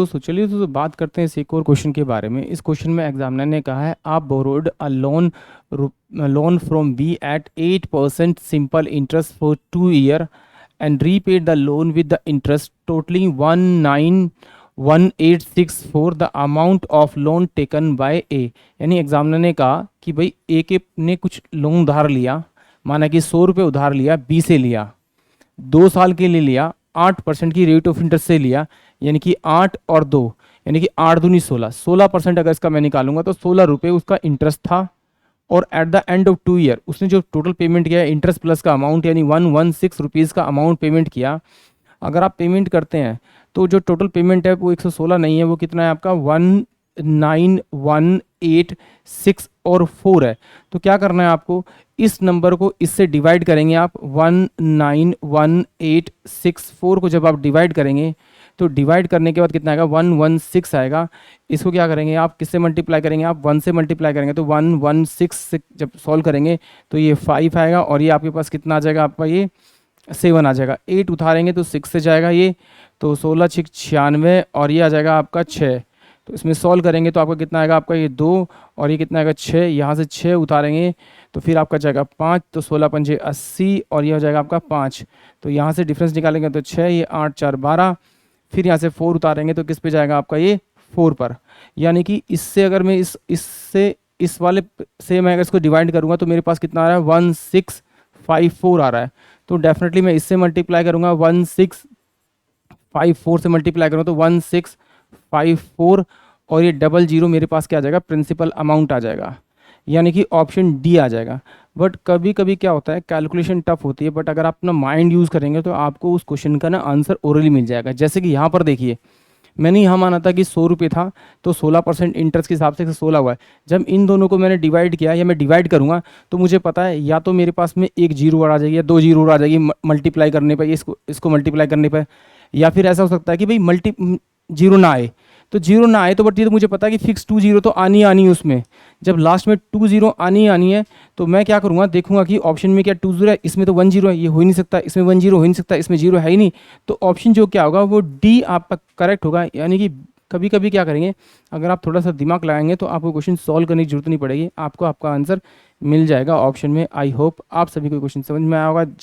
दोस्तों चलिए तो बात करते हैं इस एक और क्वेश्चन के बारे में। इस क्वेश्चन में एग्जामिनर ने कहा है आप borrowed a loan from B at 8% simple interest for 2 year and repaid the loan with the interest totaling 191864 the amount of loan taken by A। यानी एग्जामिनर ने कहा कि भाई ए के ने कुछ लोन उधार लिया, माना कि 100 रुपये उधार लिया, बी से लिया, 2 साल के लिए लिया, 8% की रेट ऑफ इंटरेस्ट से लिया, यानी कि 8 और 2 यानी कि 8 दूनी 16% अगर इसका मैं निकालूंगा तो 16 रुपये उसका इंटरेस्ट था। और at the end of 2 year उसने जो टोटल पेमेंट किया इंटरेस्ट प्लस का अमाउंट यानी 116 रुपीज़ का अमाउंट पेमेंट किया। अगर आप पेमेंट करते हैं तो जो टोटल पेमेंट है वो 116 नहीं है, वो कितना है आपका 19186 और 4 है। तो क्या करना है आपको, इस नंबर को इससे डिवाइड करेंगे आप। 19186 को जब आप डिवाइड करेंगे तो डिवाइड करने के बाद कितना आएगा 116 आएगा। इसको क्या करेंगे आप, किससे मल्टीप्लाई करेंगे आप, 1 से मल्टीप्लाई करेंगे तो 116 से जब सॉल्व करेंगे तो ये 5 आएगा और ये आपके पास कितना आ जाएगा आपका, ये 7 आ जाएगा। 8 उठारेंगे तो 6 से जाएगा ये, तो 16 6 96 और ये आ जाएगा आपका 6। तो इसमें सॉल्व करेंगे तो आपका कितना आएगा आपका ये 2 और ये कितना आएगा 6। यहाँ से 6 उतारेंगे तो फिर आपका जाएगा 5, तो 16 पंजे 80 और ये हो जाएगा आपका 5। तो यहाँ से डिफरेंस निकालेंगे तो 6, ये 8 4 12, फिर यहाँ से 4 उतारेंगे तो किस पे जाएगा आपका ये 4 पर। यानी कि इससे अगर मैं इससे इस वाले से मैं अगर इसको डिवाइड करूँगा तो मेरे पास कितना आ रहा है 1654 आ रहा है। तो डेफिनेटली मैं इससे मल्टीप्लाई करूँगा 1654 से मल्टीप्लाई करूँगा तो 1654 और ये 00 मेरे पास क्या आ जाएगा, प्रिंसिपल अमाउंट आ जाएगा, यानी कि ऑप्शन डी आ जाएगा। बट कभी कभी क्या होता है कैलकुलेशन टफ होती है, बट अगर आप अपना माइंड यूज़ करेंगे तो आपको उस क्वेश्चन का ना आंसर ओरली मिल जाएगा। जैसे कि यहाँ पर देखिए मैंने यहाँ माना था कि 100 रुपये था तो 16% इंटरेस्ट के हिसाब से 16 हुआ है। जब इन दोनों को मैंने डिवाइड किया या मैं डिवाइड करूँगा तो मुझे पता है या तो मेरे पास में एक जीरो आ जाएगी या 2 जीरो आ जाएगी मल्टीप्लाई करने पर, इसको मल्टीप्लाई करने पर। या फिर ऐसा हो सकता है कि भाई जीरो ना आए, तो जीरो ना आए तो बट ये तो मुझे पता है कि फिक्स 2 जीरो तो आनी है उसमें। जब लास्ट में 2 जीरो आनी है तो मैं क्या करूँगा, देखूंगा कि ऑप्शन में क्या 2 जीरो है, इसमें तो 1 जीरो है, ये हो ही नहीं सकता, इसमें 1 जीरो हो ही नहीं सकता, इसमें जीरो है ही नहीं। तो ऑप्शन जो क्या होगा वो डी आपका करेक्ट होगा। यानी कि कभी कभी क्या करेंगे, अगर आप थोड़ा सा दिमाग लगाएंगे तो आपको क्वेश्चन सॉल्व करने की जरूरत नहीं पड़ेगी, आपको आपका आंसर मिल जाएगा ऑप्शन में। आई होप आप सभी को क्वेश्चन समझ में आया होगा।